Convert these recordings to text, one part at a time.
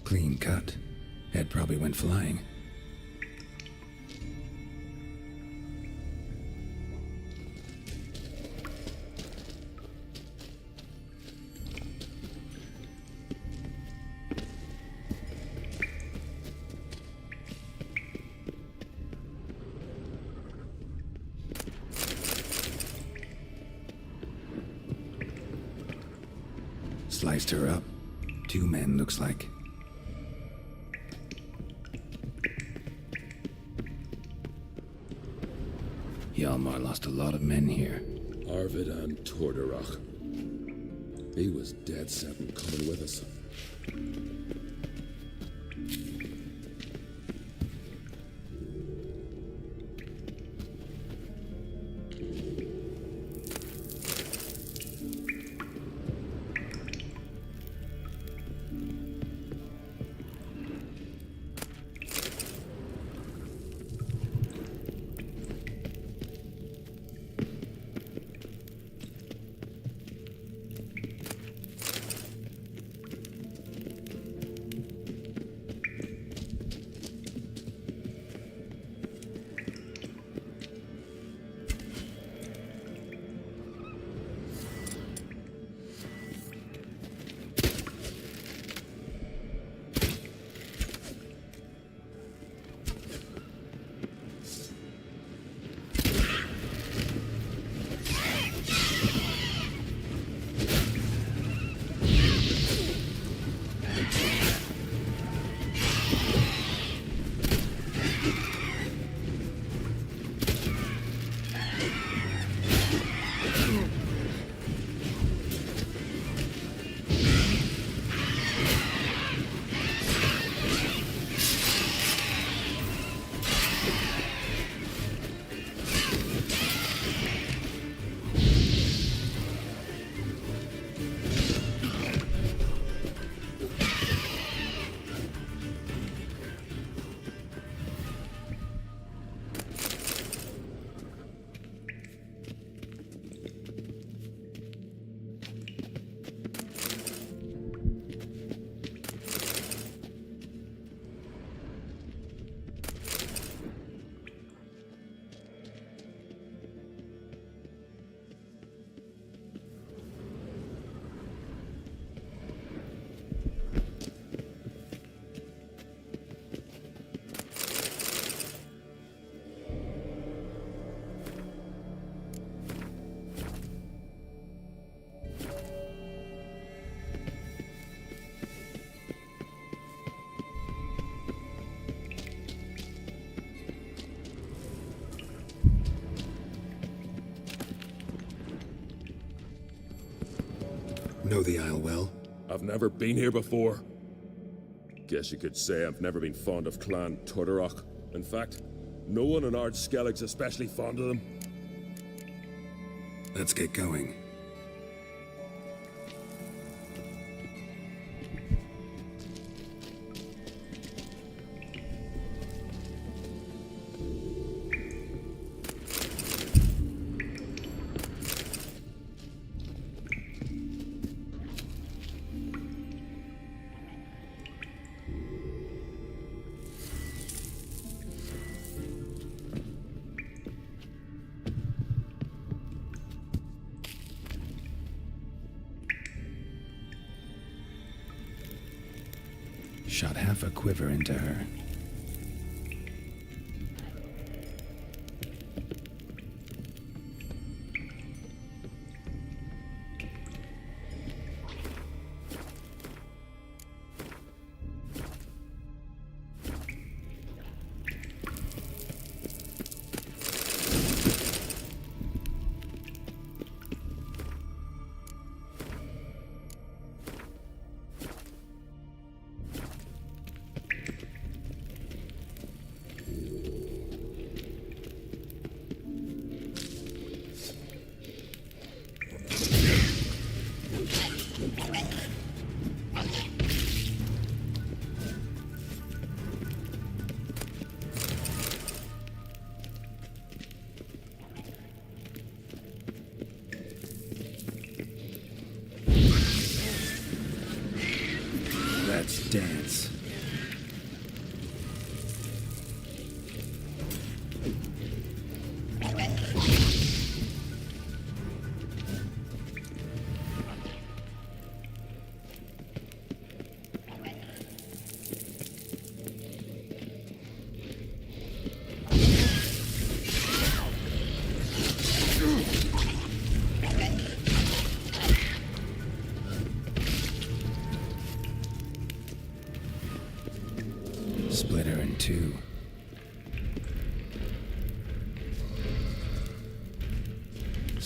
Clean cut. Head probably went flying. Sliced her up. 2 men, looks like. Hjalmar lost a lot of men here. Arvid and Torderach. He was dead set on coming with us. Know the Isle well? I've never been here before. Guess you could say I've never been fond of Clan Torderach. In fact, no one in Ard Skellig's especially fond of them. Let's get going. Shot half a quiver into her. Let's dance.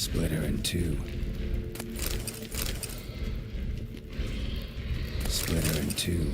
Split her in two. Split her in two.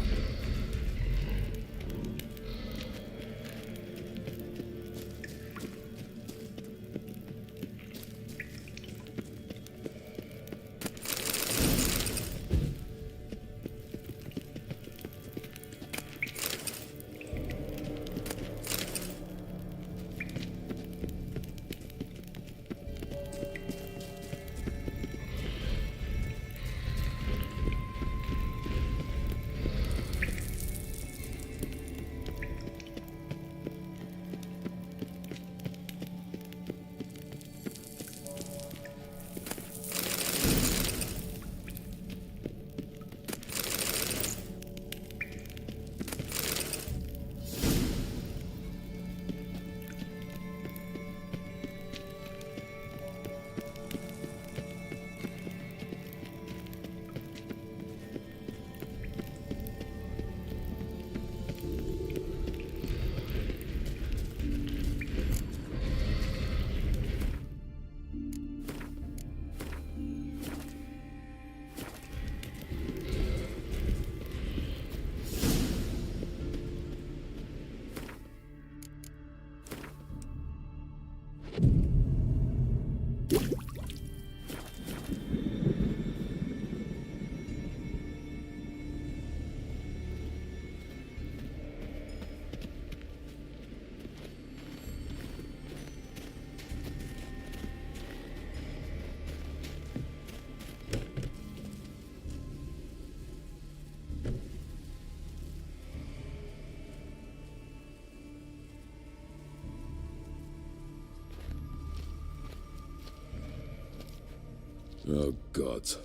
Oh, gods.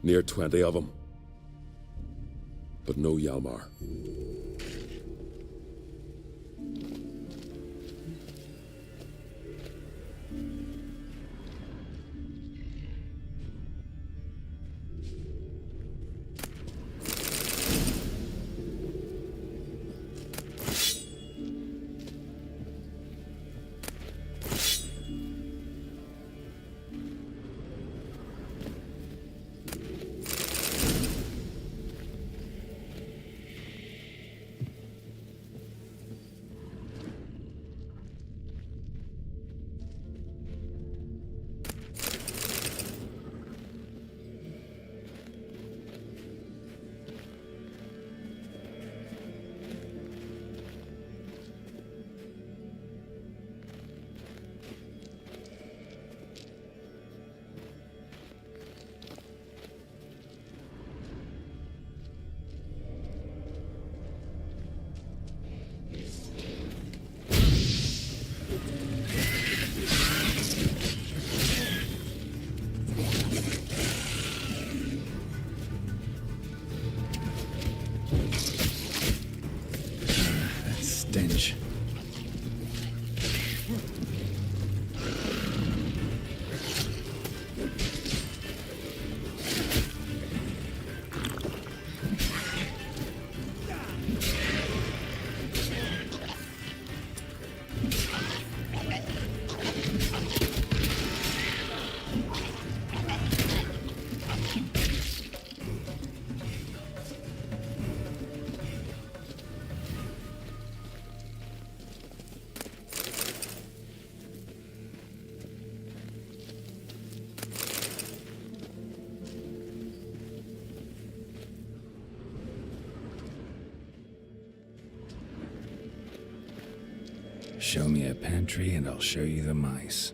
Near 20 of them. But no Yalmar. Stench. Show me a pantry and I'll show you the mice.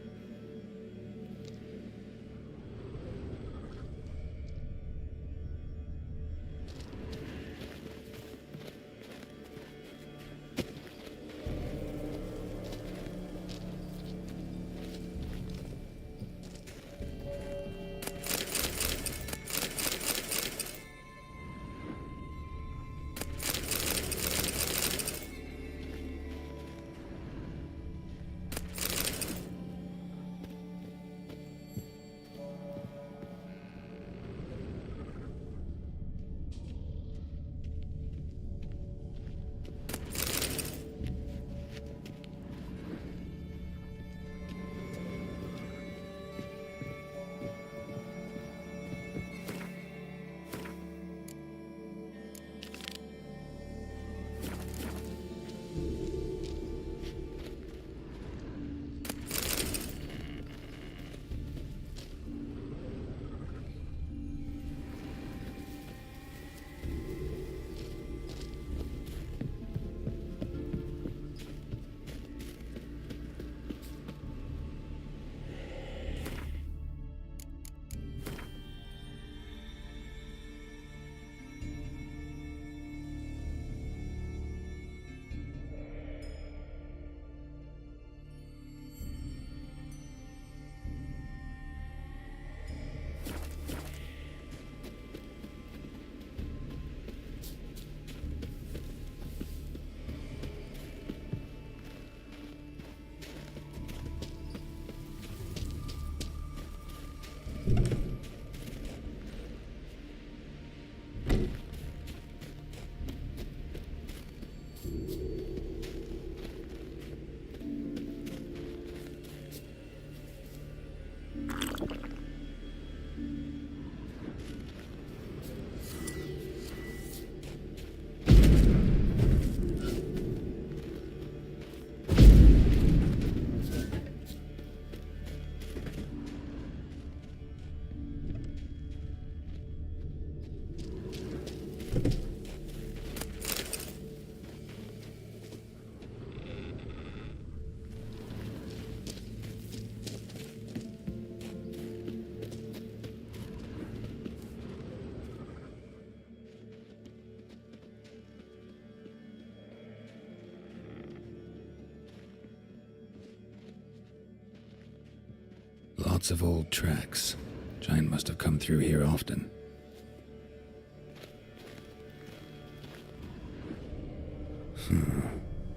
Lots of old tracks. Giant must have come through here often.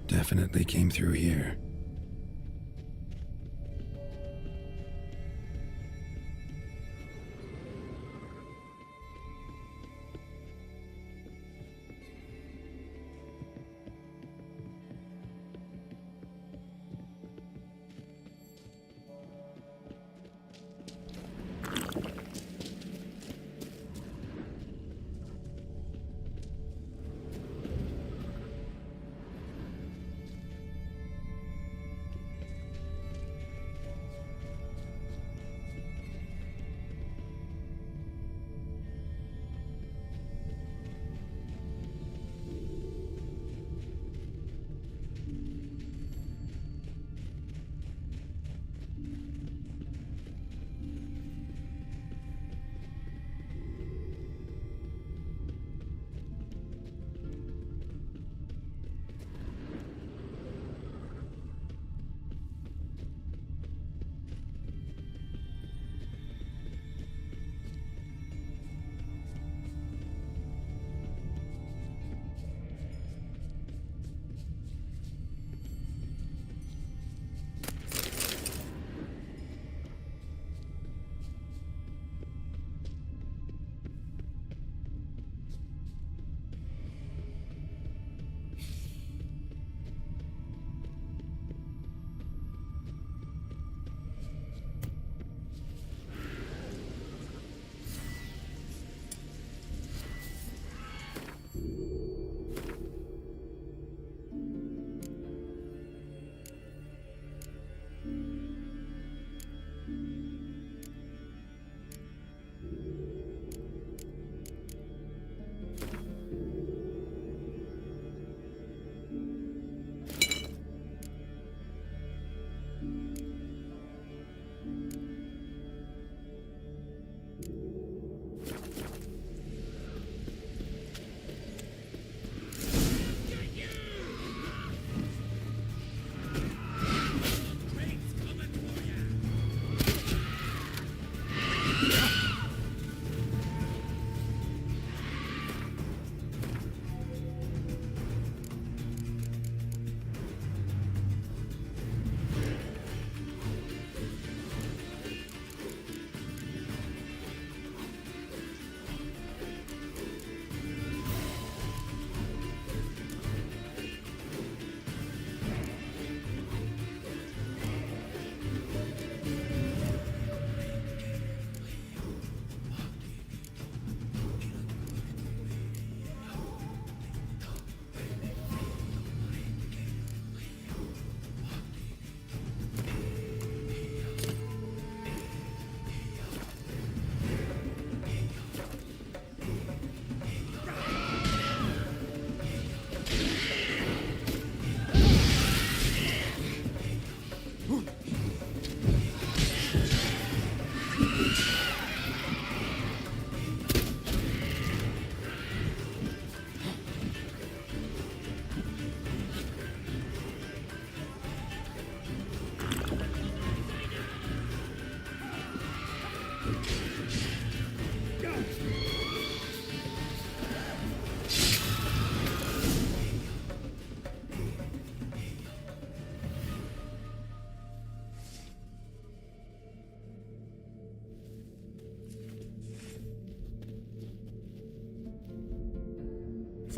Definitely came through here.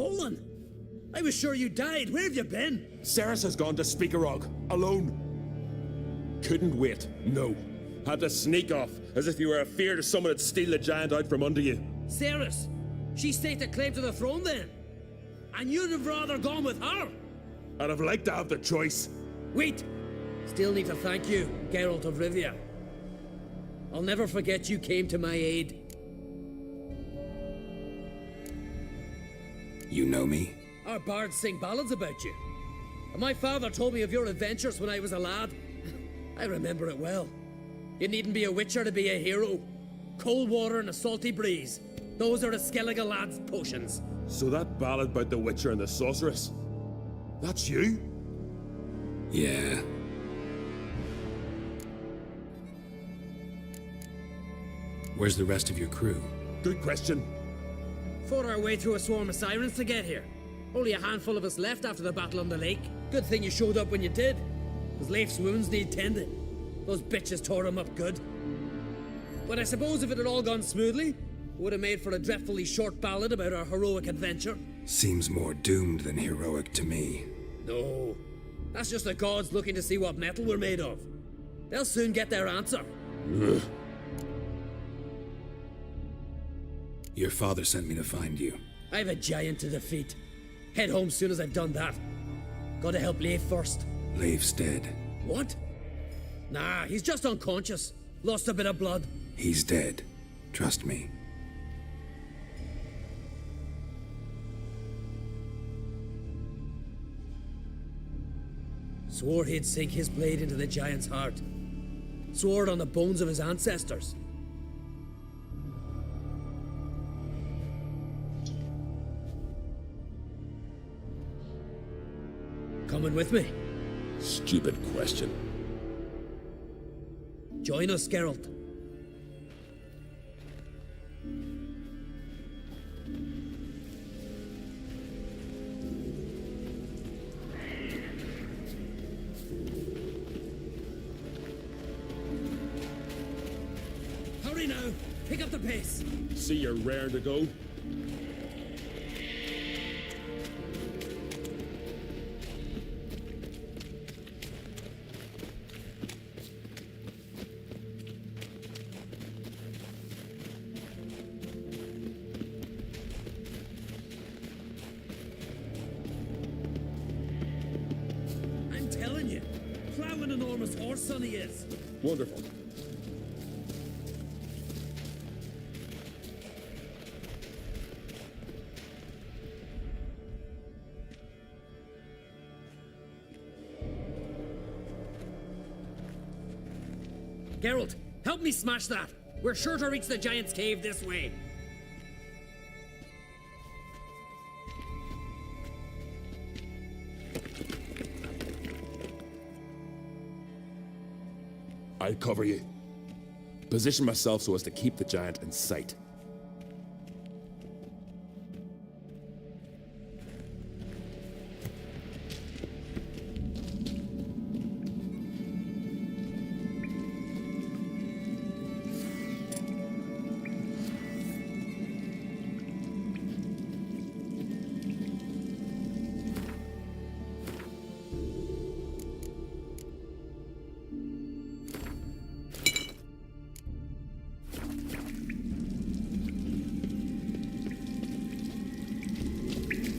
Fallen! I was sure you died. Where have you been? Ceres has gone to Speakerog, alone. Couldn't wait, no. Had to sneak off, as if you were afeard of someone would steal the giant out from under you. Ceres, she staked claim to the throne then. And you'd have rather gone with her. I'd have liked to have the choice. Wait! Still need to thank you, Geralt of Rivia. I'll never forget you came to my aid. You know me? Our bards sing ballads about you. And my father told me of your adventures when I was a lad. I remember it well. You needn't be a witcher to be a hero. Cold water and a salty breeze. Those are a Skellige lad's potions. So that ballad about the Witcher and the Sorceress, that's you? Yeah. Where's the rest of your crew? Good question. Fought our way through a swarm of sirens to get here. Only a handful of us left after the battle on the lake. Good thing you showed up when you did. Because Leif's wounds need tending. Those bitches tore him up good. But I suppose if it had all gone smoothly, it would have made for a dreadfully short ballad about our heroic adventure. Seems more doomed than heroic to me. No. That's just the gods looking to see what metal we're made of. They'll soon get their answer. Ugh. Your father sent me to find you. I have a giant to defeat. Head home soon as I've done that. Gotta help Leif first. Leif's dead. What? Nah, he's just unconscious. Lost a bit of blood. He's dead. Trust me. Swore he'd sink his blade into the giant's heart. Swore it on the bones of his ancestors. Coming with me? Stupid question. Join us, Geralt. Hurry now! Pick up the pace! See you're raring to go? I'm telling you, plow an enormous horse, son he is. Wonderful. Geralt, help me smash that. We're sure to reach the giant's cave this way. I'll cover you. Position myself so as to keep the giant in sight.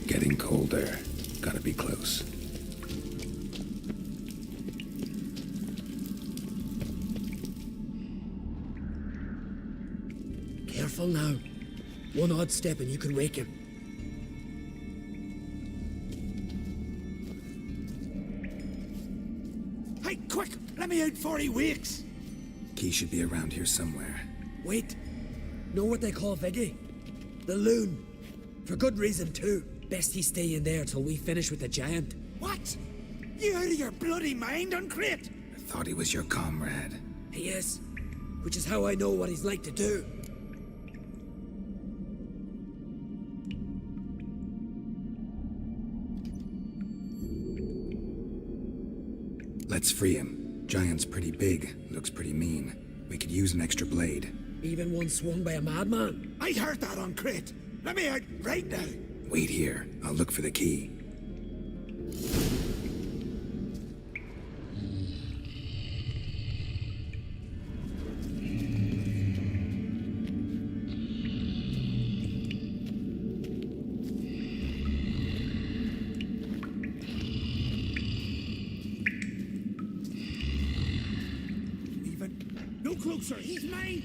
Getting colder. Gotta be close. Careful now. One odd step and you can wake him. Hey, quick! Let me out before he wakes! Key should be around here somewhere. Wait. Know what they call Viggy? The loon. For good reason, too. Best he stay in there till we finish with the giant. What? You out of your bloody mind, Uncrate? I thought he was your comrade. He is. Which is how I know what he's like to do. Let's free him. Giant's pretty big. Looks pretty mean. We could use an extra blade. Even one swung by a madman. I heard that, Uncrate. Let me out right now. Wait here. I'll look for the key. No closer, he's mine!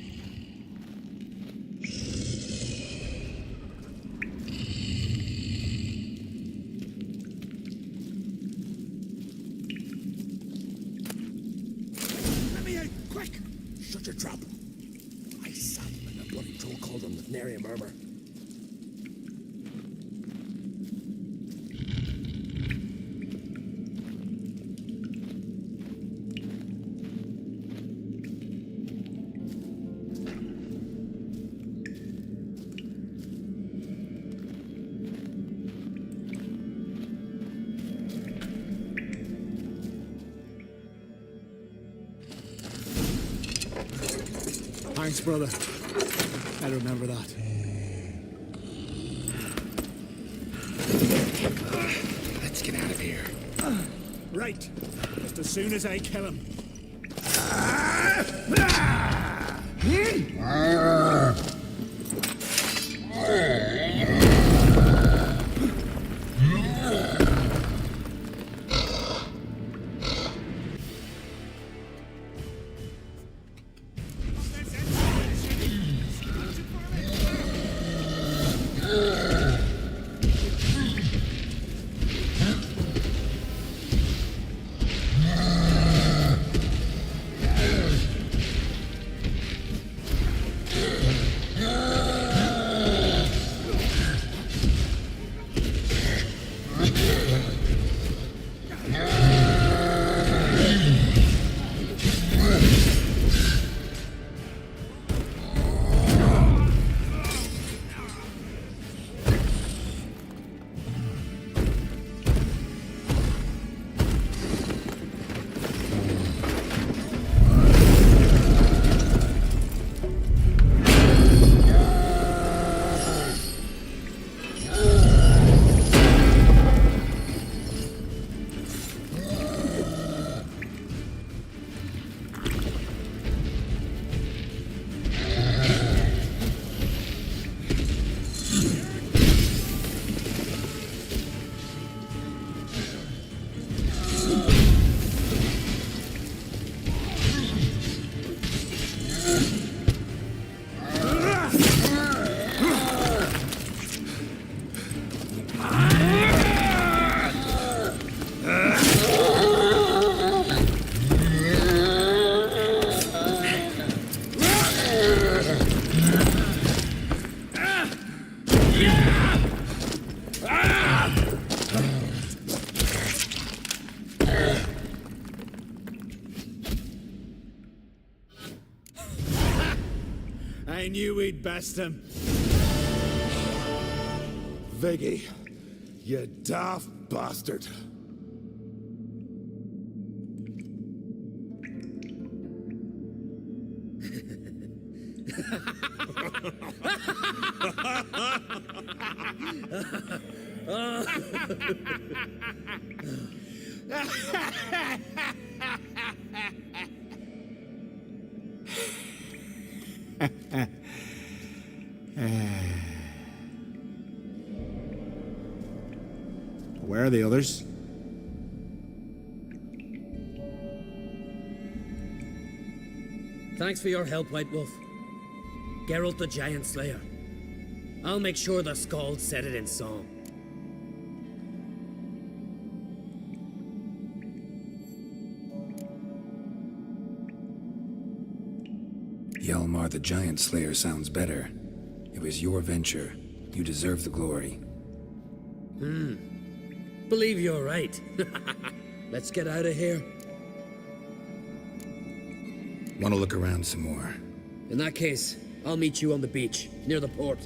Let me out, quick! Shut your trap. I sat in the bloody troll cauldron with nary a murmur. Thanks, brother. I'll remember that. Let's get out of here. Right, just as soon as I kill him. I knew we'd best him. Viggy, you daft bastard. Where are the others? Thanks for your help, White Wolf. Geralt the Giant Slayer. I'll make sure the Scald said it in song. Hjalmar the Giant Slayer sounds better. It was your venture. You deserve the glory. Believe you're right. Let's get out of here. Want to look around some more? In that case, I'll meet you on the beach, near the port.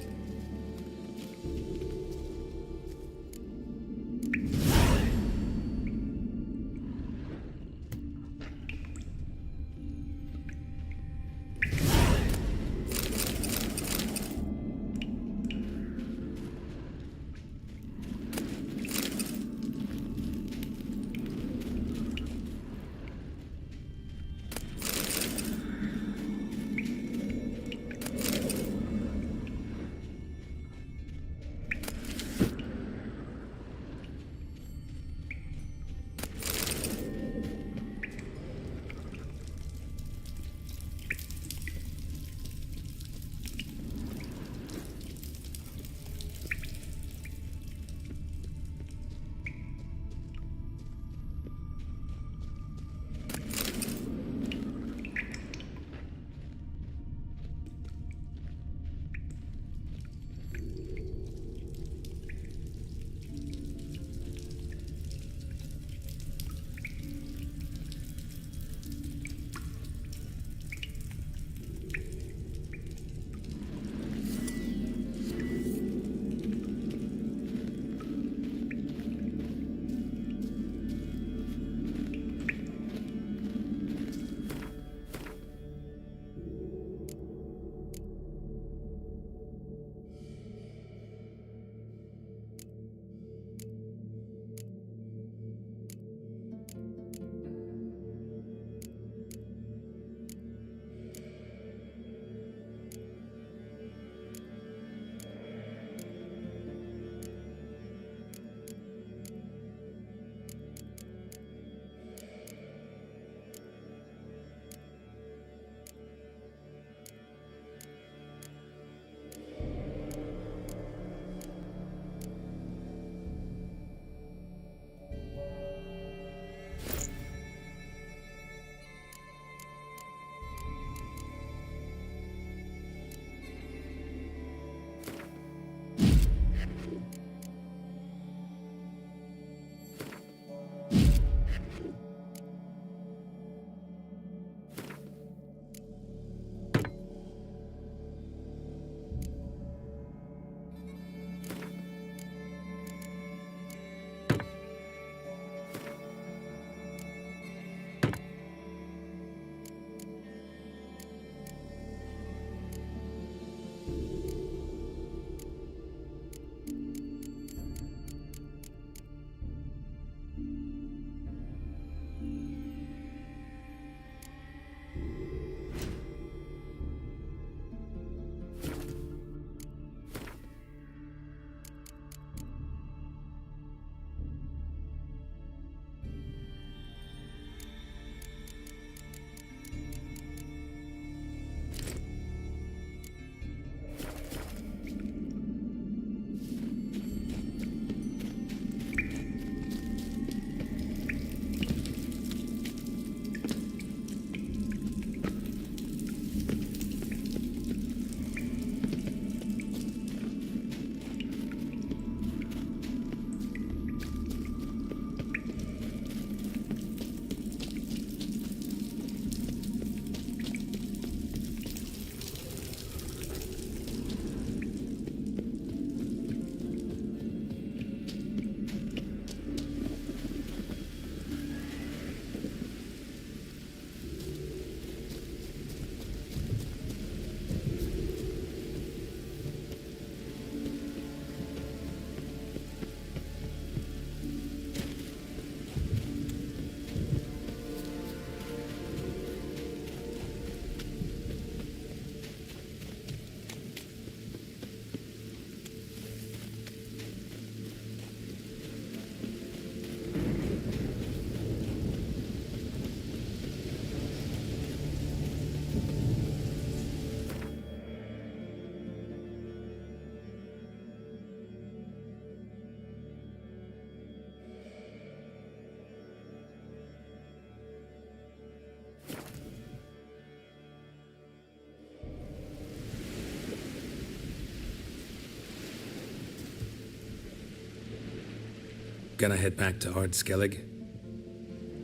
Gonna head back to Ard Skellig?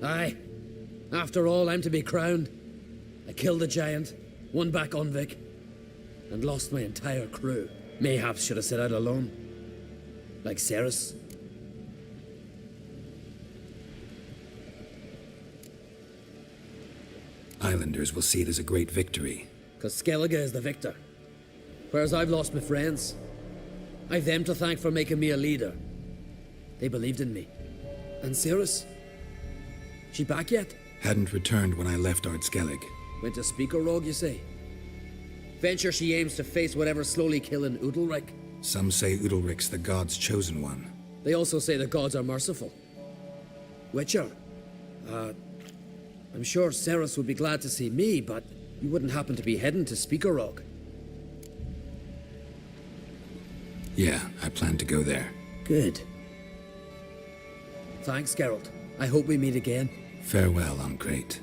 Aye. After all, I'm to be crowned. I killed a giant, won back Unvik, and lost my entire crew. Mayhaps should have set out alone. Like Ceres. Islanders will see it as a great victory. Cause Skellige is the victor. Whereas I've lost my friends. I've them to thank for making me a leader. They believed in me. And Ceres? She back yet? Hadn't returned when I left Ard Skellig. Went to Speaker Rogue, you say? Venture she aims to face whatever's slowly killing Udalric. Some say Udalric's the god's chosen one. They also say the gods are merciful. Witcher. I'm sure Ceres would be glad to see me, but you wouldn't happen to be heading to Speaker Rogue. Yeah, I plan to go there. Good. Thanks, Geralt. I hope we meet again. Farewell, Uncrate.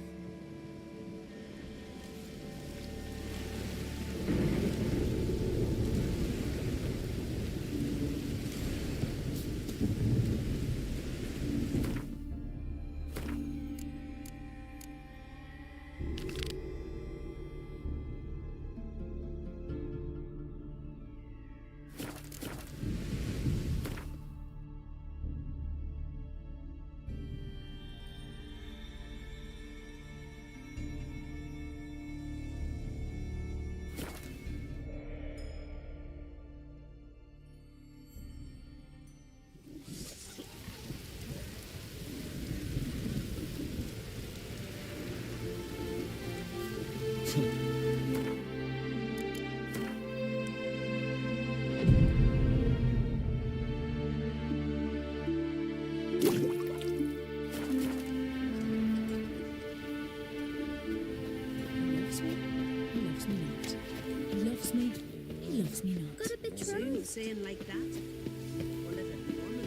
Got a bit true saying like that. Or is it normal?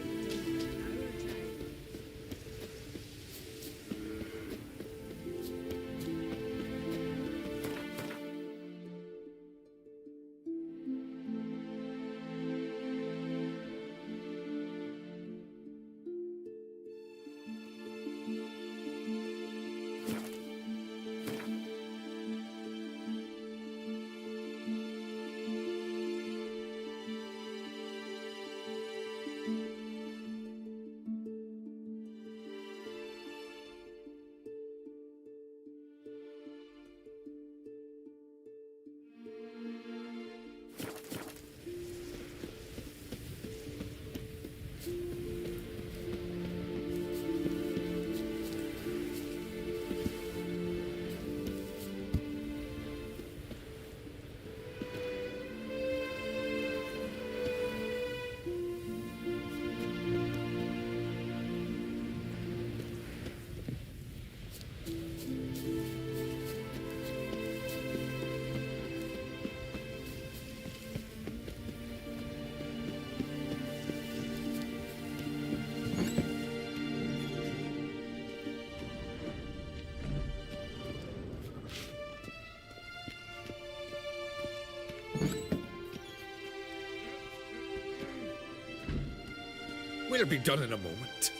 We'll be done in a moment.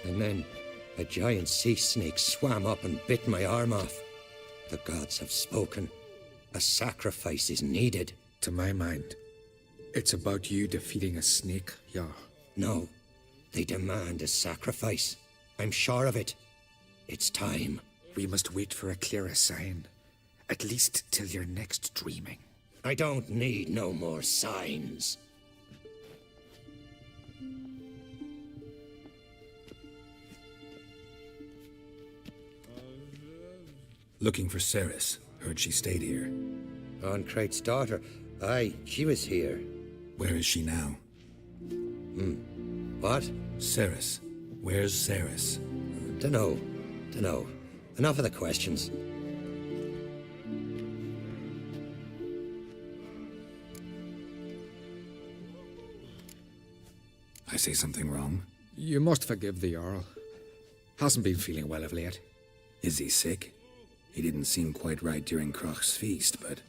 And then a giant sea snake swam up and bit my arm off. The gods have spoken. A sacrifice is needed. To my mind, it's about you defeating a snake, yeah. No, they demand a sacrifice. I'm sure of it. It's time. We must wait for a clearer sign. At least till your next dreaming. I don't need no more signs. Looking for Ceres. Heard she stayed here. Oncrate's daughter. Aye, she was here. Where is she now? What? Ceres. Where's Ceres? Dunno. Enough of the questions. I say something wrong? You must forgive the Earl. Hasn't been feeling well of late. Is he sick? He didn't seem quite right during Kroch's feast, but...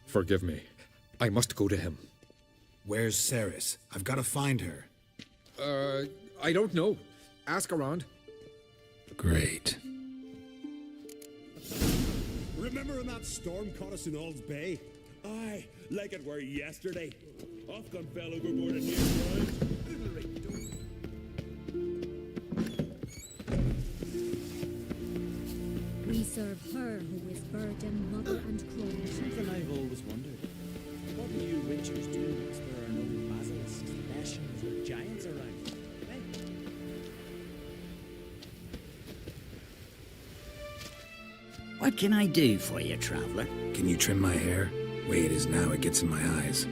Forgive me. I must go to him. Where's Ceres? I've got to find her. I don't know. Ask around. Great. Remember when that storm caught us in Ald's Bay? Aye, like it were yesterday. Off gun fell overboard and near drowned. We serve her who is burden, mother, and crone. Something I've always wondered. What do you witchers do if there are no basilisks, lashings, or giants around? Eh? What can I do for you, traveler? Can you trim my hair? Way it is now, it gets in my eyes.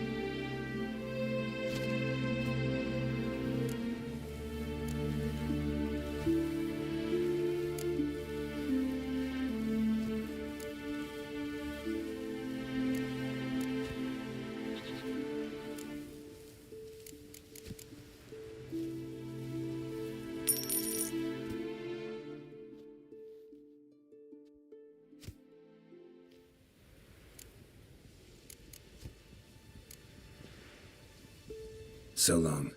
So long.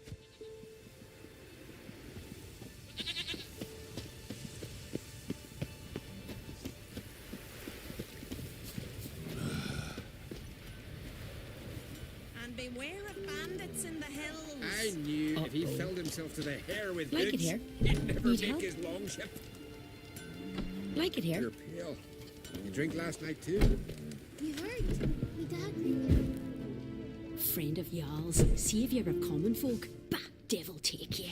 And beware of bandits in the hills. I knew if he filled himself to the hair with Like it goods, here? he'd never Need make help? his long ship. Like it You're here? pale. You drink last night too. You heard? Me dad knew. Friend of y'all's, saviour of common folk. Bah, devil take ye.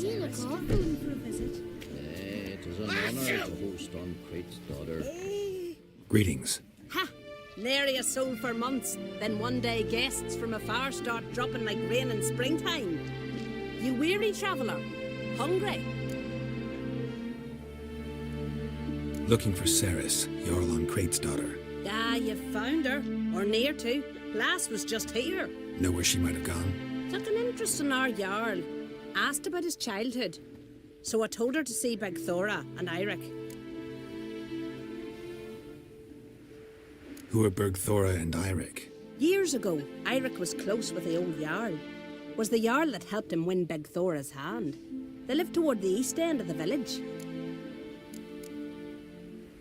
You look awful for a visit. It is an honor to host on Crate's daughter. Greetings. Ha! Nary a soul for months. Then one day guests from afar start dropping like rain in springtime. You weary traveller? Hungry? Looking for Ceres, Jarl on Crate's daughter. Ah, you've found her. Or near to. Lass was just here. Know where she might have gone? Took an interest in our Jarl. Asked about his childhood. So I told her to see Beg Thora and Eirik. Who are Bergthora and Eirik? Years ago, Eirik was close with the old Jarl. Was the Jarl that helped him win Beg Thora's hand. They lived toward the east end of the village.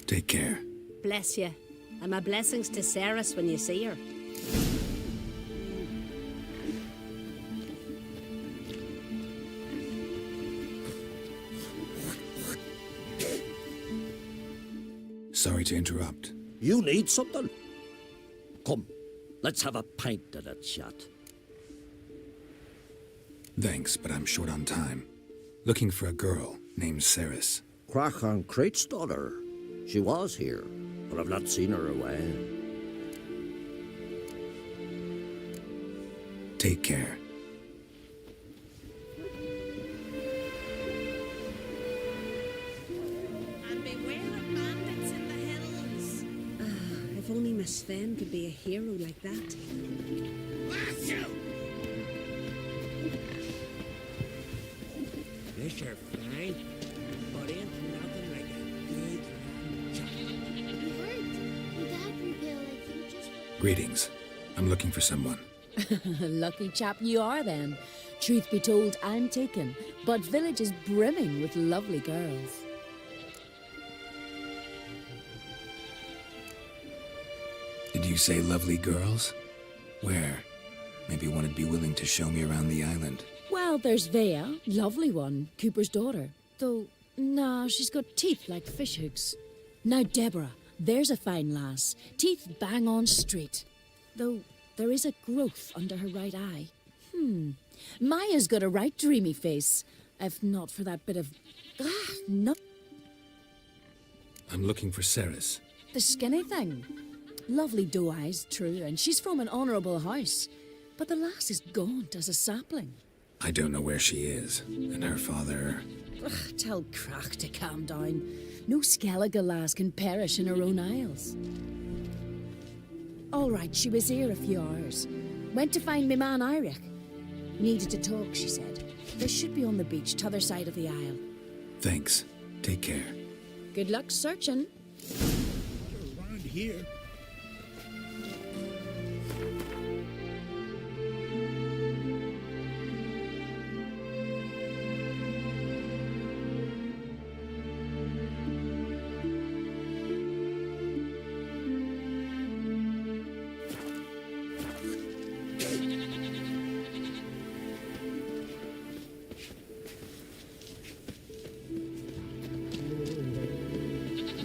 Take care. Bless you. And my blessings to Ceres when you see her. Sorry to interrupt. You need something? Come, let's have a pint of that chat. Thanks, but I'm short on time. Looking for a girl named Ceres. Crach on Crate's daughter. She was here, but I've not seen her away. Take care. And beware of bandits in the hills. Ah, if only Miss Sven could be a hero like that. This are fine, but ain't nothing like a good lamb chop. You heard? Me dad grew pale like you just... Greetings. I'm looking for someone. Lucky chap you are then. Truth be told, I'm taken, but village is brimming with lovely girls. Did you say lovely girls? Where? Maybe one would be willing to show me around the island. Well, there's Vea, lovely one, Cooper's daughter. Though, nah, she's got teeth like fishhooks. Now, Deborah, there's a fine lass. Teeth bang on straight. Though, there is a growth under her right eye. Maya's got a right dreamy face. If not for that bit of... no... I'm looking for Ceres. The skinny thing. Lovely doe eyes, true, and she's from an honourable house. But the lass is gaunt as a sapling. I don't know where she is, and her father... Tell Crach to calm down. No Skellige lass can perish in her own isles. All right, she was here a few hours. Went to find me man Eirik. Needed to talk, she said. They should be on the beach, t'other side of the isle. Thanks. Take care. Good luck searching. Around here.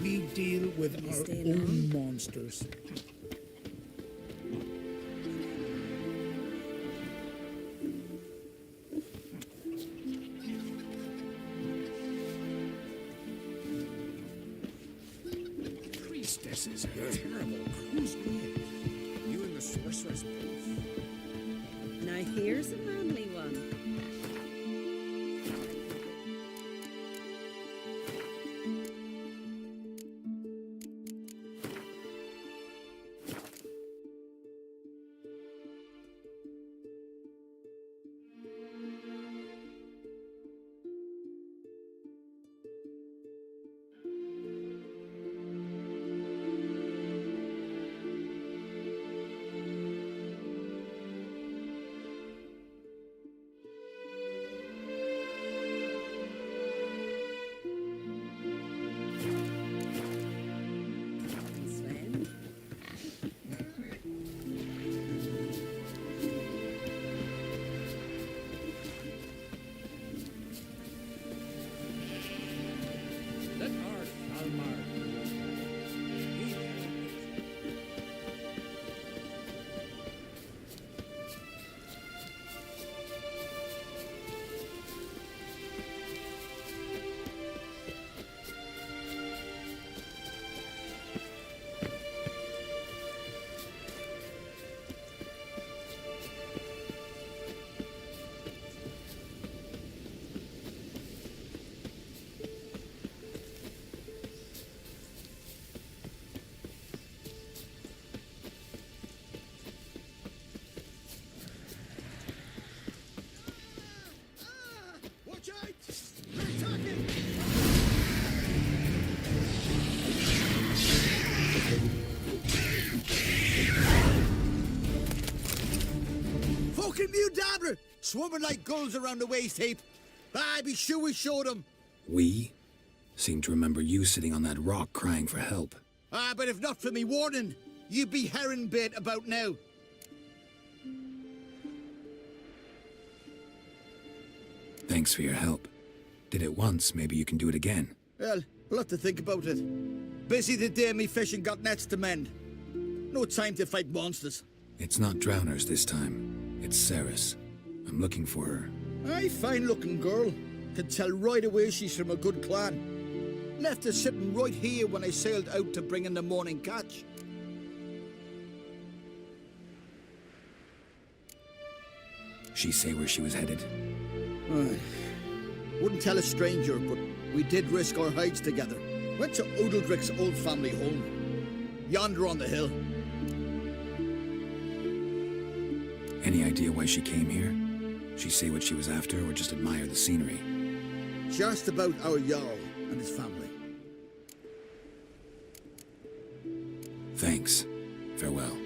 We deal with our staying own monsters. Priestesses are terrible. Who's good? You and the sorceress both. Now here's a manly one. Sven. Let our Kalmar. Watch out! They're attacking! Fucking Mudabra! Swarming like gulls around the waist heap. Ah, be sure we showed them. We? Seem to remember you sitting on that rock crying for help. Ah, but if not for me warning, you'd be herring bait about now. Thanks for your help. Did it once, maybe you can do it again. Well, we'll have to think about it. Busy today, me fishing got nets to mend. No time to fight monsters. It's not drowners this time. It's Ceres. I'm looking for her. Aye, fine-looking girl. Can tell right away she's from a good clan. Left her sitting right here when I sailed out to bring in the morning catch. She say where she was headed? Aye. Wouldn't tell a stranger, but we did risk our hides together. Went to Odeldrick's old family home. Yonder on the hill. Any idea why she came here? She say what she was after or just admire the scenery? She asked about our Jarl and his family. Thanks. Farewell.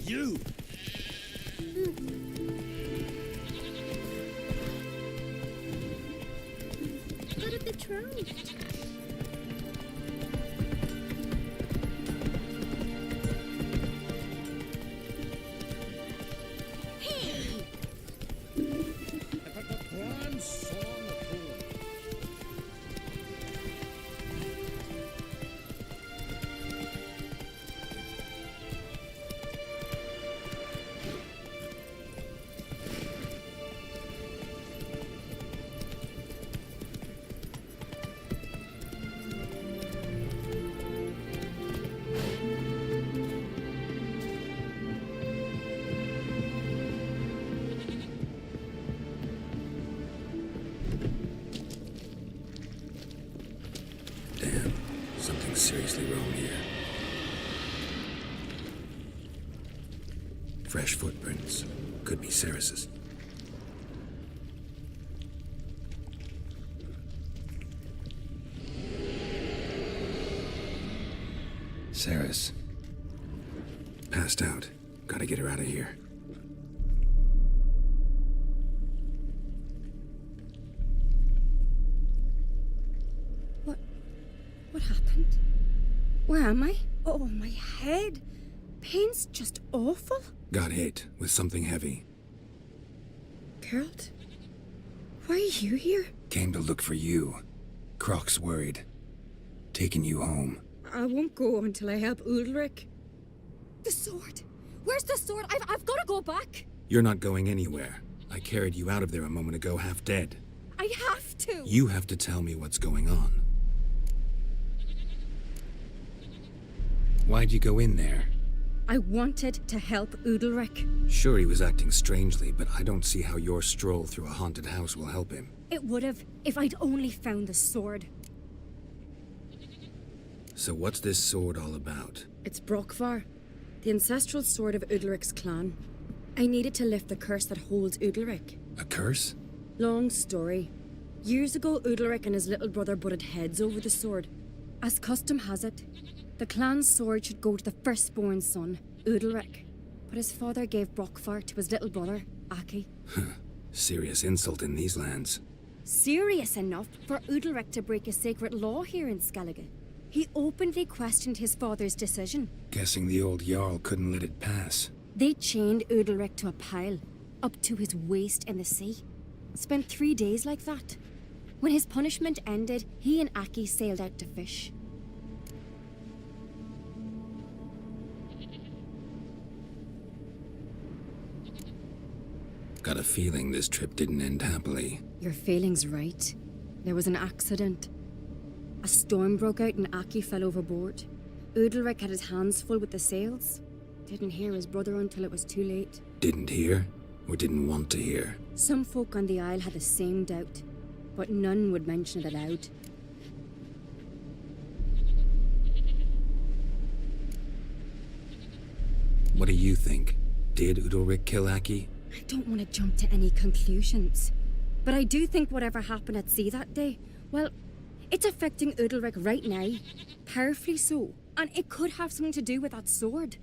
You! It's wrong. Damn, something's seriously wrong here. Fresh footprints. Could be Ceres's. Ceres. Passed out. Gotta get her out of here. What happened? Where am I? Oh, my head. Pain's just awful. Got hit with something heavy. Geralt? Why are you here? Came to look for you. Croc's worried. Taking you home. I won't go until I help Ulrich. The sword! Where's the sword? I've got to go back! You're not going anywhere. I carried you out of there a moment ago, half dead. I have to! You have to tell me what's going on. Why'd you go in there? I wanted to help Ulrich. Sure, he was acting strangely, but I don't see how your stroll through a haunted house will help him. It would have if I'd only found the sword. So what's this sword all about? It's Brockvar, the ancestral sword of Udalric's clan. I needed to lift the curse that holds Udalric. A curse? Long story. Years ago, Udalric and his little brother butted heads over the sword. As custom has it, the clan's sword should go to the firstborn son, Udalric. But his father gave Brockvar to his little brother, Aki. Serious insult in these lands. Serious enough for Udalric to break a sacred law here in Skellige. He openly questioned his father's decision. Guessing the old Jarl couldn't let it pass. They chained Udalric to a pile, up to his waist in the sea. Spent 3 days like that. When his punishment ended, he and Aki sailed out to fish. Got a feeling this trip didn't end happily. Your feeling's right. There was an accident. A storm broke out and Aki fell overboard. Udalric had his hands full with the sails. Didn't hear his brother until it was too late. Didn't hear? Or didn't want to hear? Some folk on the Isle had the same doubt, but none would mention it aloud. What do you think? Did Udalric kill Aki? I don't want to jump to any conclusions, but I do think whatever happened at sea that day, well, it's affecting Udalric right now, powerfully so, and it could have something to do with that sword.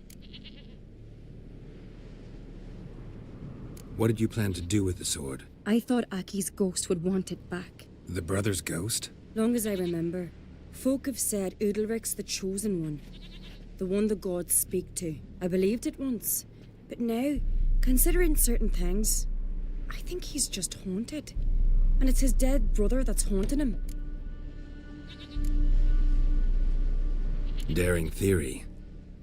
What did you plan to do with the sword? I thought Aki's ghost would want it back. The brother's ghost? Long as I remember, folk have said Udalric's the chosen one. The one the gods speak to. I believed it once. But now, considering certain things, I think he's just haunted. And it's his dead brother that's haunting him. Daring theory.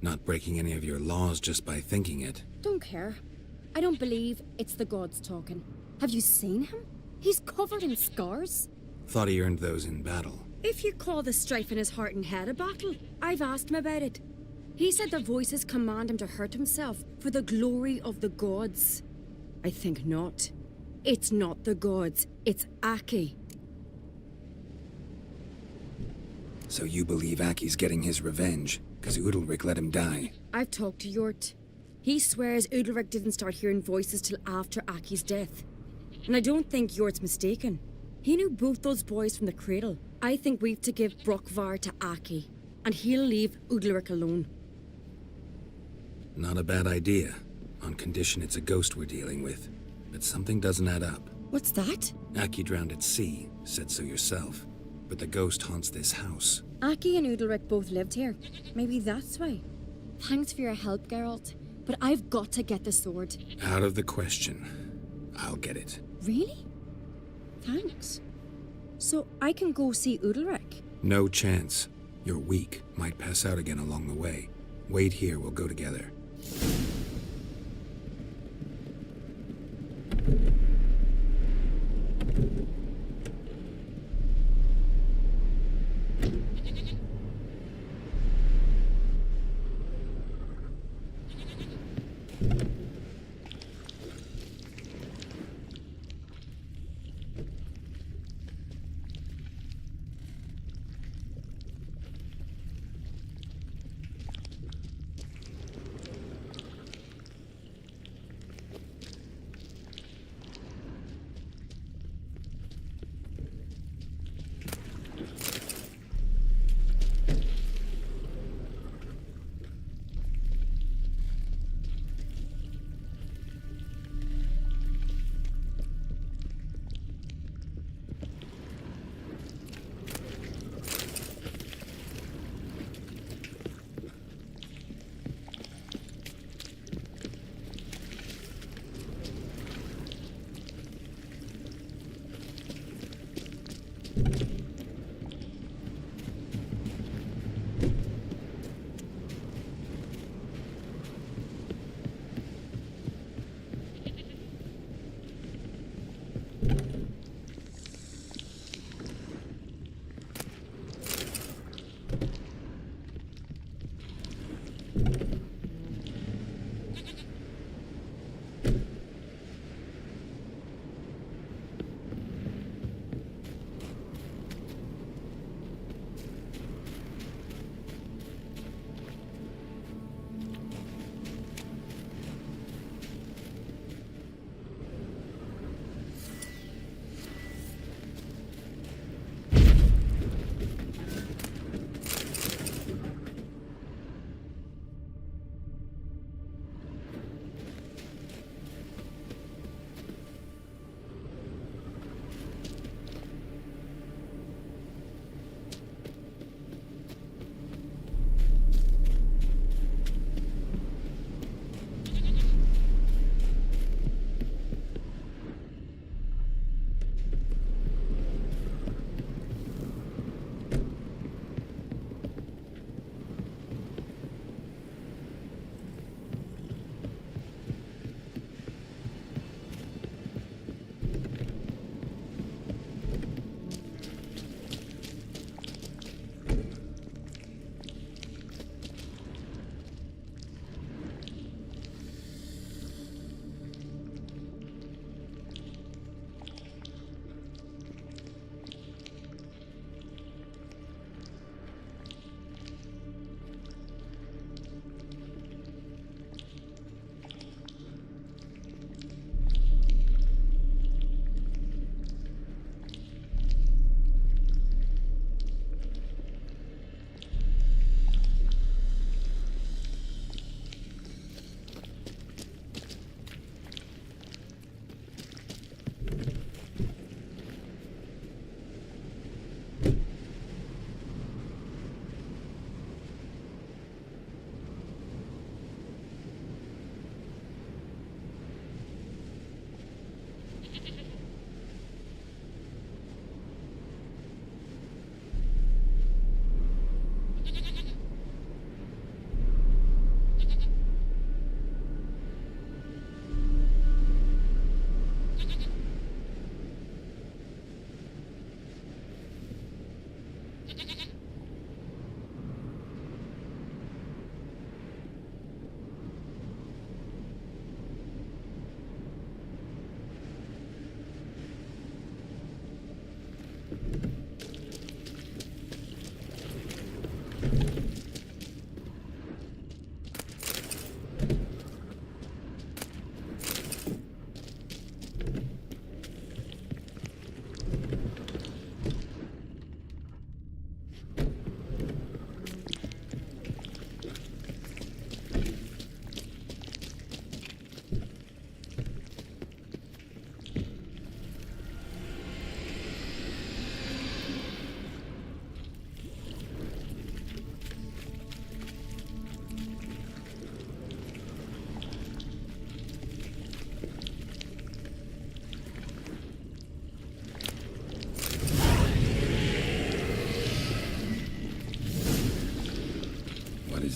Not breaking any of your laws just by thinking it. Don't care. I don't believe it's the gods talking. Have you seen him? He's covered in scars. Thought he earned those in battle. If you call the strife in his heart and head a battle, I've asked him about it. He said the voices command him to hurt himself for the glory of the gods. I think not. It's not the gods, it's Aki. So you believe Aki's getting his revenge, because Udalric let him die? I've talked to Yort. He swears Udalric didn't start hearing voices till after Aki's death. And I don't think Yort's mistaken. He knew both those boys from the cradle. I think we've to give Brockvar to Aki, and he'll leave Udalric alone. Not a bad idea, on condition it's a ghost we're dealing with. But something doesn't add up. What's that? Aki drowned at sea, said so yourself. but the ghost haunts this house. Aki and Udalric both lived here. Maybe that's why. Thanks for your help, Geralt. But I've got to get the sword. Out of the question. I'll get it. Really? Thanks. So I can go see Udalric? No chance. You're weak. Might pass out again along the way. Wait here, we'll go together.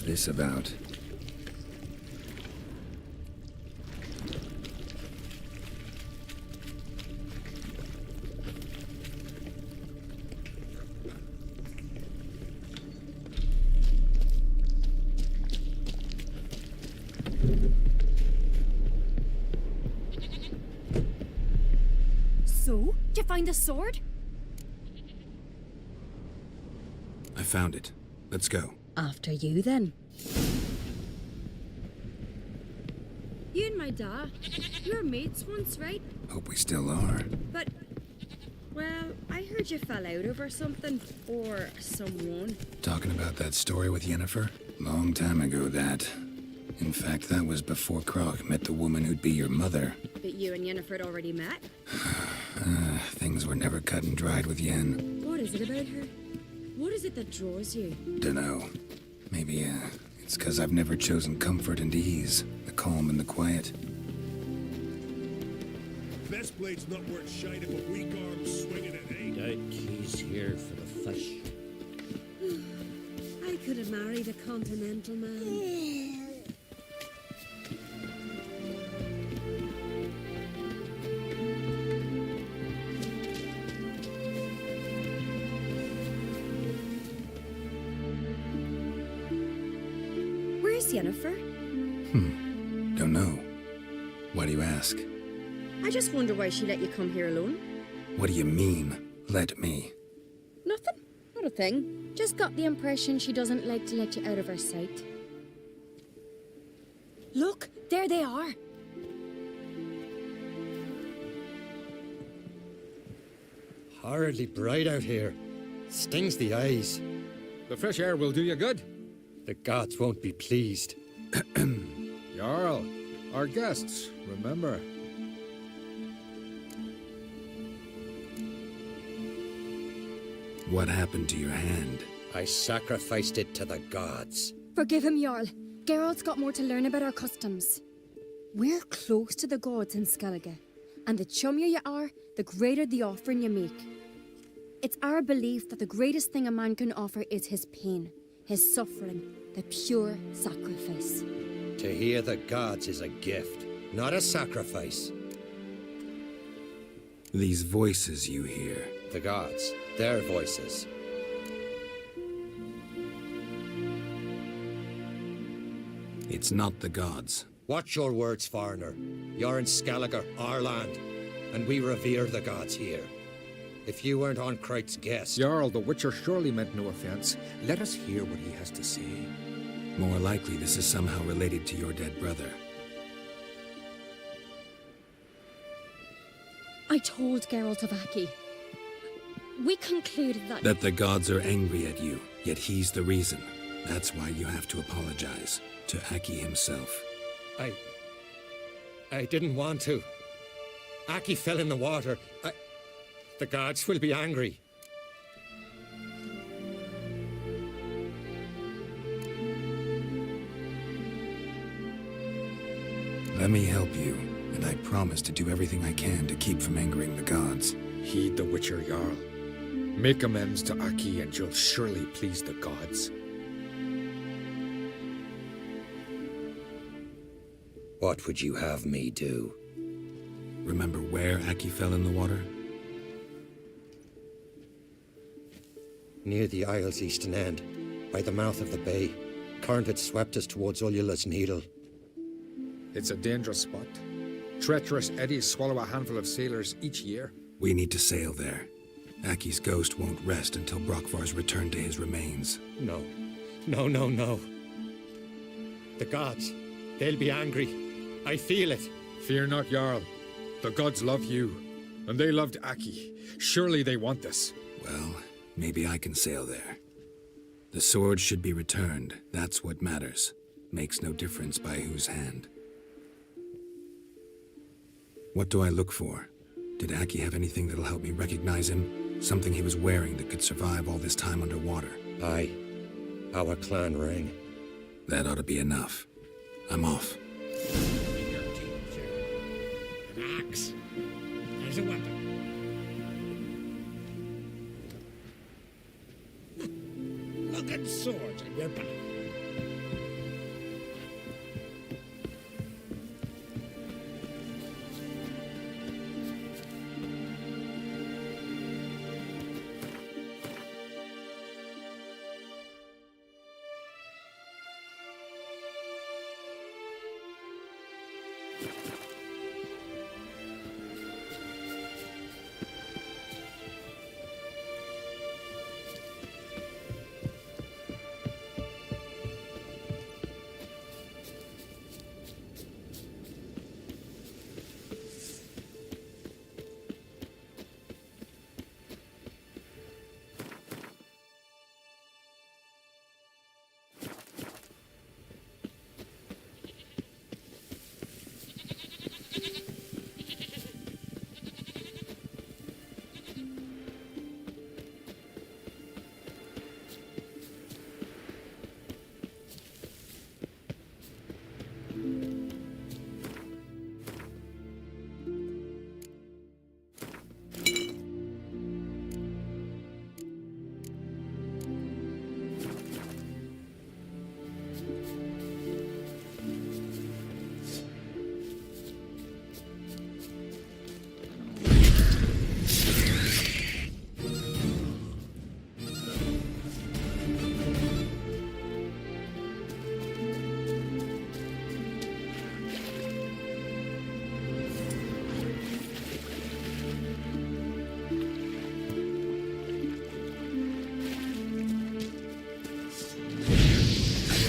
this about? So, did you find the sword? I found it. Let's go. After you, then. You and my dad, you were mates once, right? Hope we still are. But, well, I heard you fell out over something. Or someone. Talking about that story with Yennefer? Long time ago, that. In fact, that was before Croc met the woman who'd be your mother. But you and Yennefer had already met? Things were never cut and dried with Yen. What is it about her? What is it that draws you? Dunno. Maybe, it's 'cause I've never chosen comfort and ease. The calm and the quiet. Best blade's not worth shite if a weak arm's swinging it, eh? Doubt he's here for the fish. I could have married a continental man. Where's Yennefer? Don't know. Why do you ask? I just wonder why she let you come here alone. What do you mean, let me? Nothing. Not a thing. Just got the impression she doesn't like to let you out of her sight. Look, there they are. Horridly bright out here. Stings the eyes. The fresh air will do you good. The gods won't be pleased. Jarl, our guests, remember. What happened to your hand? I sacrificed it to the gods. Forgive him, Jarl. Geralt's got more to learn about our customs. We're close to the gods in Skellige, and the chummier you are, the greater the offering you make. It's our belief that the greatest thing a man can offer is his pain, his suffering, the pure sacrifice. To hear the gods is a gift, not a sacrifice. These voices you hear. The gods, their voices. It's not the gods. Watch your words, foreigner. You're in Skellige, our land, and we revere the gods here. If you weren't on Kright's guest... Jarl, the Witcher surely meant no offense. Let us hear what he has to say. More likely this is somehow related to your dead brother. I told Geralt of Aki. We concluded that... That the gods are angry at you, yet he's the reason. That's why you have to apologize. To Aki himself. I didn't want to. Aki fell in the water. The gods will be angry. Let me help you, and I promise to do everything I can to keep from angering the gods. Heed the Witcher, Jarl. Make amends to Aki and you'll surely please the gods. What would you have me do? Remember where Aki fell in the water? Near the Isle's eastern end, by the mouth of the bay. Current had swept us towards Ullula's Needle. It's a dangerous spot. Treacherous eddies swallow a handful of sailors each year. We need to sail there. Aki's ghost won't rest until Brokvar's returned to his remains. No. No. The gods, they'll be angry. I feel it. Fear not, Jarl. The gods love you, and they loved Aki. Surely they want this. Well, maybe I can sail there. The sword should be returned. That's what matters. Makes no difference by whose hand. What do I look for? Did Aki have anything that'll help me recognize him? Something he was wearing that could survive all this time underwater? Aye. Our clan ring. That ought to be enough. I'm off. An axe. There's a weapon. Look at swords and we're back.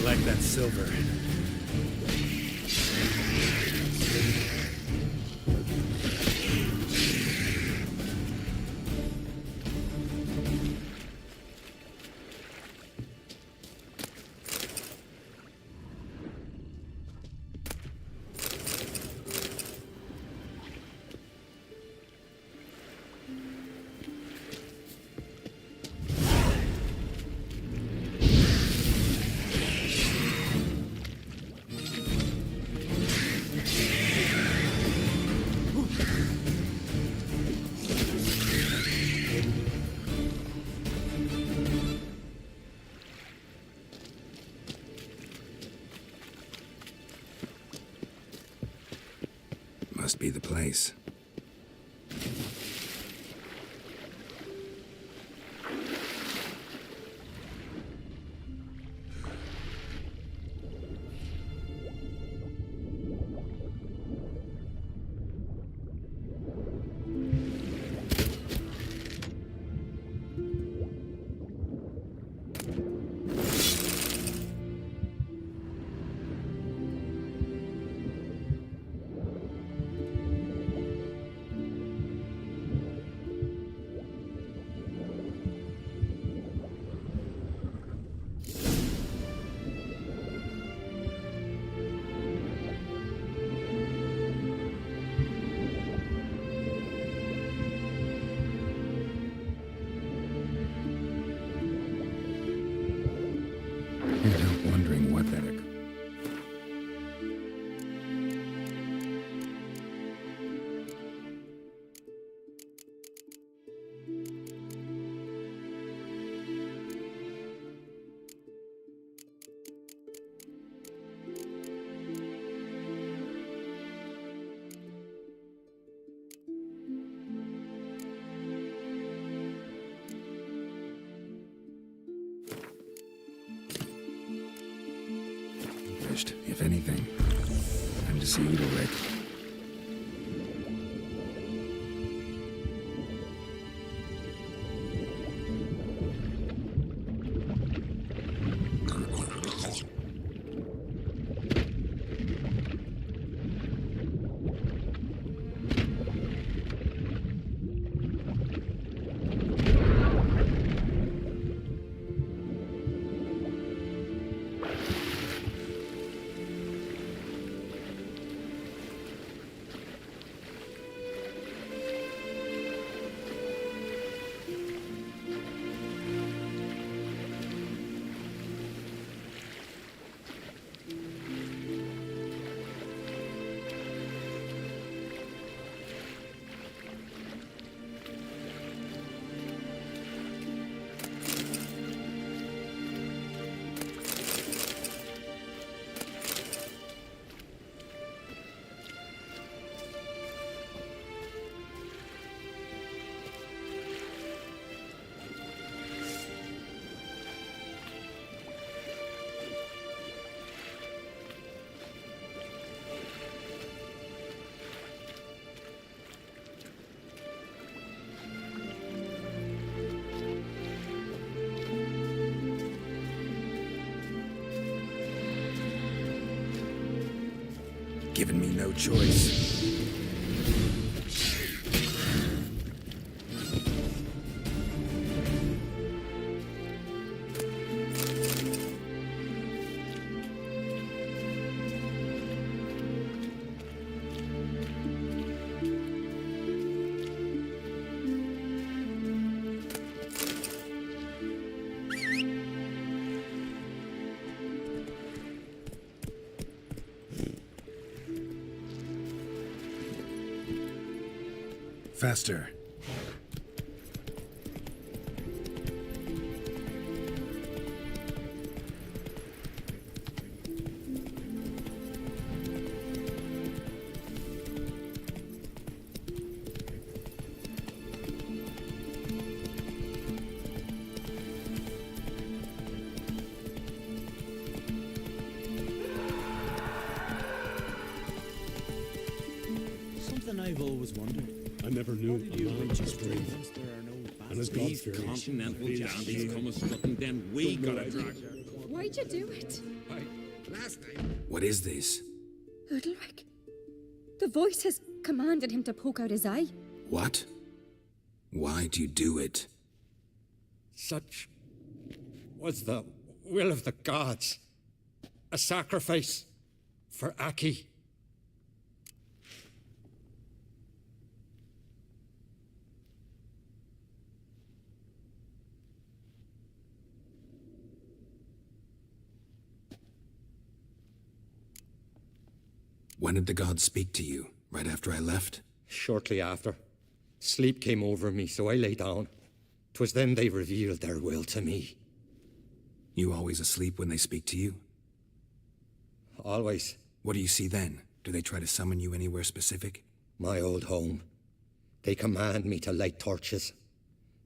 Like that silver. Must be the place. Wondering what that... If anything, time to see Udalric. given me no choice. Faster. Something I've always wondered. I never knew What did you a man reach was us to brave. since there are no And as battles? God-fearing. Continental These giants come strutting, then we gotta drag. Why'd you do it? Last night. What is this? Udalric. The voice has commanded him to poke out his eye. What? Why do you do it? Such was the will of the gods. A sacrifice for Aki. When did the gods speak to you? Right after I left? Shortly after. Sleep came over me, so I lay down. 'Twas then they revealed their will to me. You always asleep when they speak to you? Always. What do you see then? Do they try to summon you anywhere specific? My old home. They command me to light torches,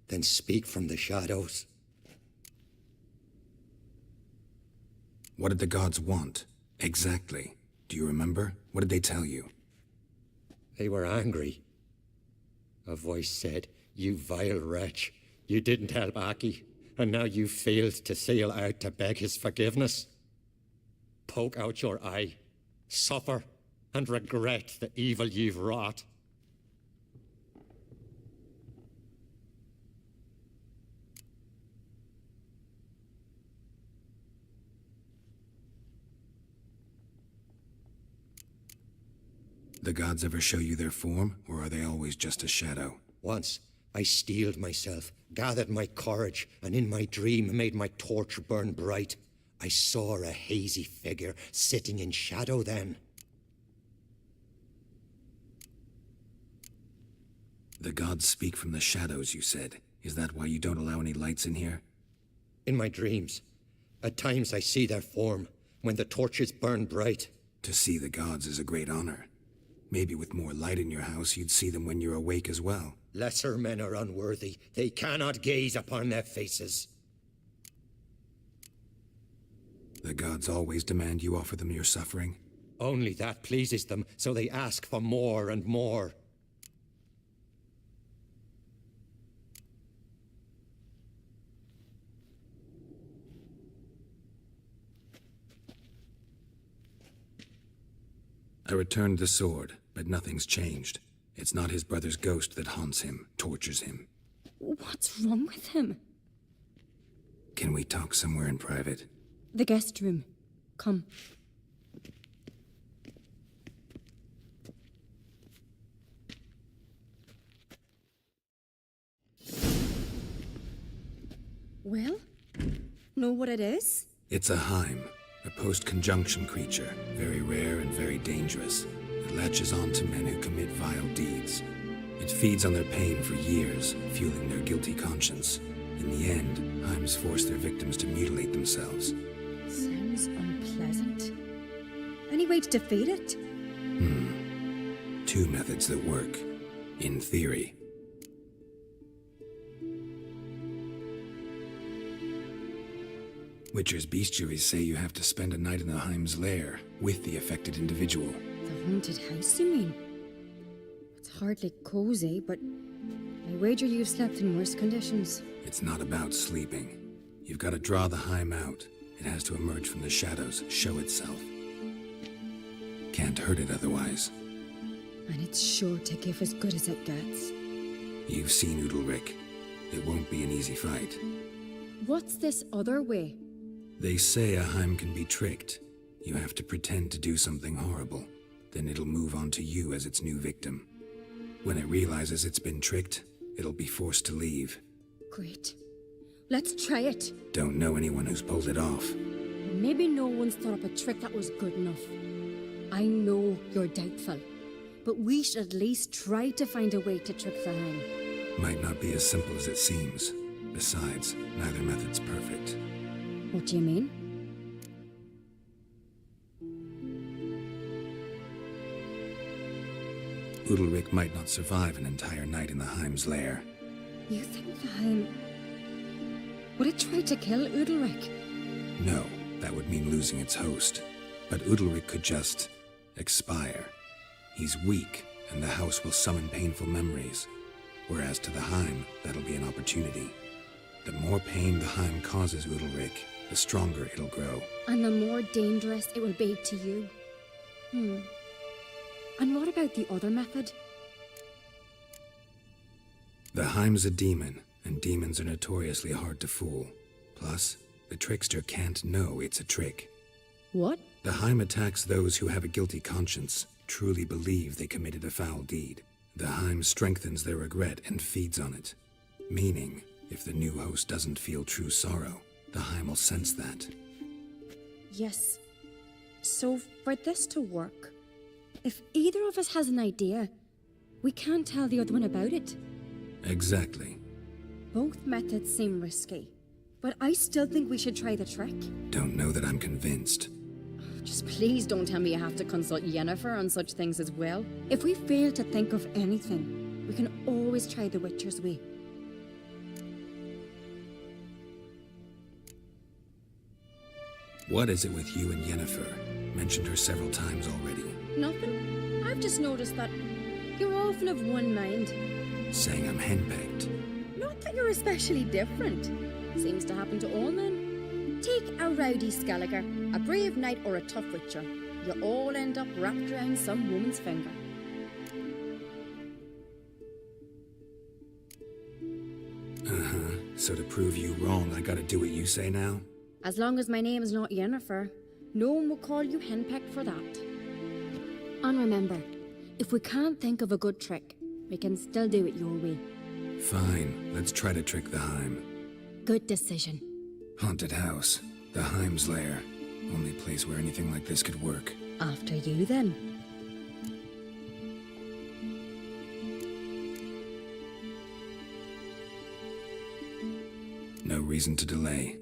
then speak from the shadows. What did the gods want? Exactly. Do you remember? What did they tell you? They were angry. A voice said, "You vile wretch, you didn't help Aki, and now you failed to sail out to beg his forgiveness. Poke out your eye, suffer, and regret the evil you've wrought." The gods ever show you their form, or are they always just a shadow? Once, I steeled myself, gathered my courage, and in my dream made my torch burn bright. I saw a hazy figure sitting in shadow then. The gods speak from the shadows, you said. Is that why you don't allow any lights in here? In my dreams, at times I see their form, when the torches burn bright. To see the gods is a great honor. Maybe with more light in your house, you'd see them when you're awake as well. Lesser men are unworthy. They cannot gaze upon their faces. The gods always demand you offer them your suffering? Only that pleases them, so they ask for more and more. I returned the sword, but nothing's changed. It's not his brother's ghost that haunts him, tortures him. What's wrong with him? Can we talk somewhere in private? The guest room. Come. Well, know what it is? It's a Heim, a post-conjunction creature, very rare and very dangerous. It latches on to men who commit vile deeds. It feeds on their pain for years, fueling their guilty conscience. In the end, Heims force their victims to mutilate themselves. Sounds unpleasant. Any way to defeat it? Two methods that work, in theory. Witcher's bestiaries say you have to spend a night in the Heim's lair with the affected individual. The haunted house, you mean? It's hardly cozy, but I wager you've slept in worse conditions. It's not about sleeping. You've got to draw the Heim out. It has to emerge from the shadows, show itself. can't hurt it otherwise. And it's sure to give as good as it gets. You've seen Udalric. It won't be an easy fight. What's this other way? They say a Heim can be tricked. You have to pretend to do something horrible. Then it'll move on to you as its new victim. When it realizes it's been tricked, it'll be forced to leave. Great. Let's try it. Don't know anyone who's pulled it off. Maybe no one's thought up a trick that was good enough. I know you're doubtful, but we should at least try to find a way to trick the Heim. Might not be as simple as it seems. Besides, neither method's perfect. What do you mean? Udalric might not survive an entire night in the Heim's lair. You think the Heim... Would it try to kill Udalric? No, that would mean losing its host. But Udalric could just... expire. He's weak, and the house will summon painful memories. Whereas to the Heim, that'll be an opportunity. The more pain the Heim causes Udalric, the stronger it'll grow. And the more dangerous it will be to you. And what about the other method? The Heim's a demon, and demons are notoriously hard to fool. Plus, the trickster can't know it's a trick. What? The Heim attacks those who have a guilty conscience, truly believe they committed a foul deed. The Heim strengthens their regret and feeds on it. Meaning, if the new host doesn't feel true sorrow, the Heim will sense that. Yes. So, for this to work, if either of us has an idea, we can't tell the other one about it. Exactly. Both methods seem risky, but I still think we should try the trick. Don't know that I'm convinced. Just please don't tell me you have to consult Yennefer on such things as well. If we fail to think of anything, we can always try the Witcher's way. What is it with you and Yennefer? Mentioned her several times already. Nothing. I've just noticed that you're often of one mind. Saying I'm henpecked. Not that you're especially different. Seems to happen to all men. Take a rowdy Skelliger, a brave knight or a tough witcher. You all end up wrapped around some woman's finger. So to prove you wrong, I gotta do what you say now? As long as my name is not Yennefer, no one will call you henpecked for that. And remember, if we can't think of a good trick, we can still do it your way. Fine, let's try to trick the Heim. Good decision. Haunted house, the Heim's lair. Only place where anything like this could work. After you, then. No reason to delay.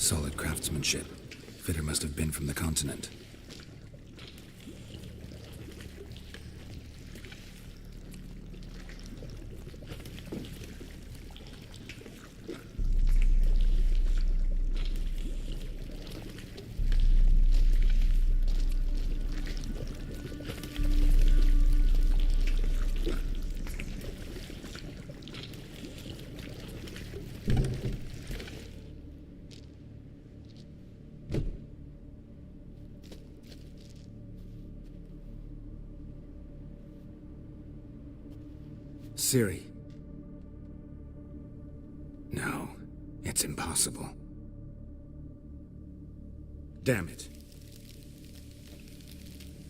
Solid craftsmanship. Fitter must have been from the continent. Ciri. No, it's impossible. Damn it.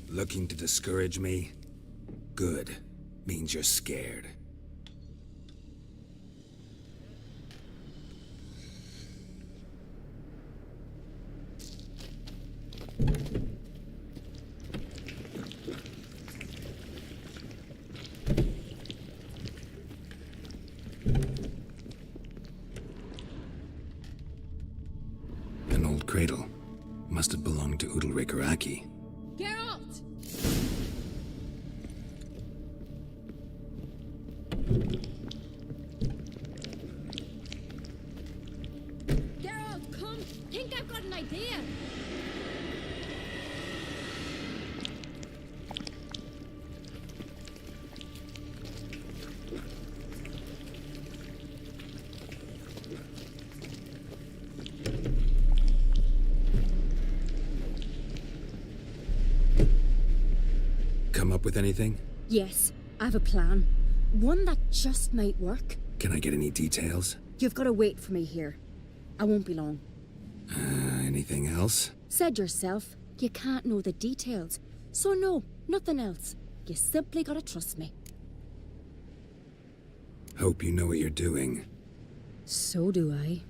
Looking to discourage me? Good. Means you're scared. An old cradle. Must have belonged to Udalric or Aki. Geralt! Geralt, come! Think I've got an idea! Come up with anything? Yes, I have a plan. One that just might work. Can I get any details? You've got to wait for me here. I won't be long. Anything else? Said yourself, you can't know the details. So no, nothing else. You simply gotta trust me. Hope you know what you're doing. So do I.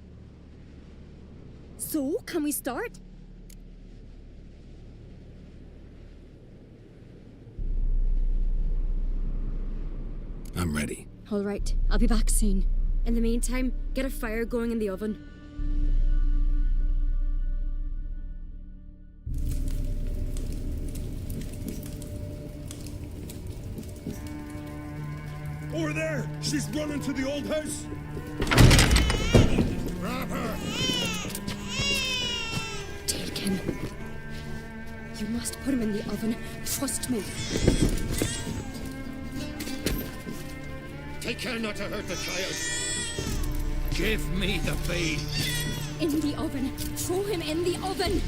So, can we start? I'm ready. All right, I'll be back soon. In the meantime, get a fire going in the oven. Over there! She's running to the old house! Grab her! Take him. You must put him in the oven. Trust me. Take care not to hurt the child. Give me the bee. In the oven. Throw him in the oven.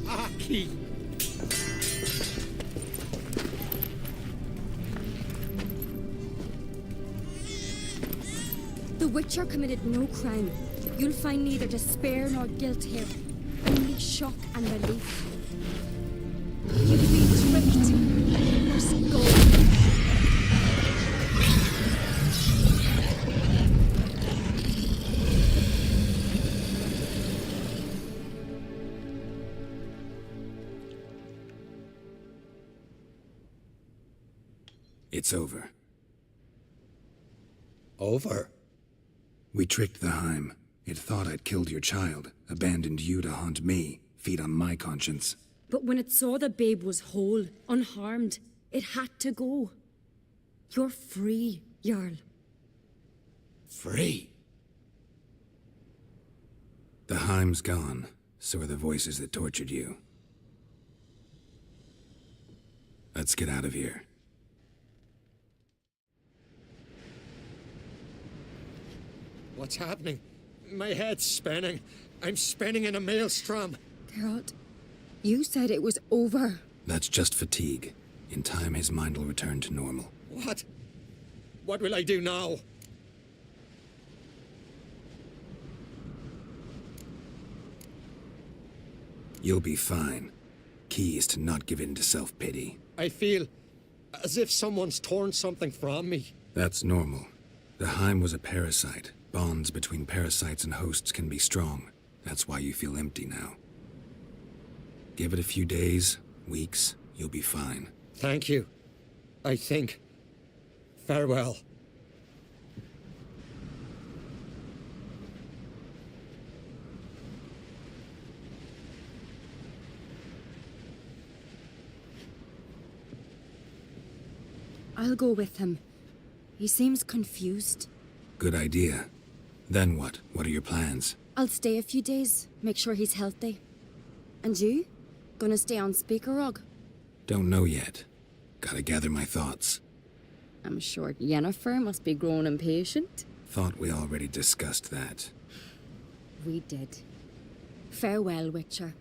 Aki! The Witcher committed no crime. You'll find neither despair nor guilt here. Only shock and relief. You've been tricked. You must go. It's over. Over? We tricked the Heim. It thought I'd killed your child, abandoned you to haunt me, feed on my conscience. But when it saw the babe was whole, unharmed, it had to go. You're free, Jarl. Free? The Heim's gone, so are the voices that tortured you. Let's get out of here. What's happening? My head's spinning. I'm spinning in a maelstrom. Geralt, you said it was over. That's just fatigue. In time, his mind will return to normal. What? What will I do now? You'll be fine. Key is to not give in to self-pity. I feel as if someone's torn something from me. That's normal. The Heim was a parasite. Bonds between parasites and hosts can be strong. That's why you feel empty now. Give it a few days, weeks, you'll be fine. Thank you. I think. Farewell. I'll go with him. He seems confused. Good idea. Then what? What are your plans? I'll stay a few days, make sure he's healthy. And you? Gonna stay on Speaker Rog? Don't know yet. Gotta gather my thoughts. I'm sure Yennefer must be growing impatient. Thought we already discussed that. We did. Farewell, Witcher.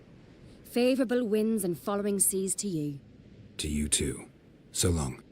Favourable winds and following seas to you. To you too. So long.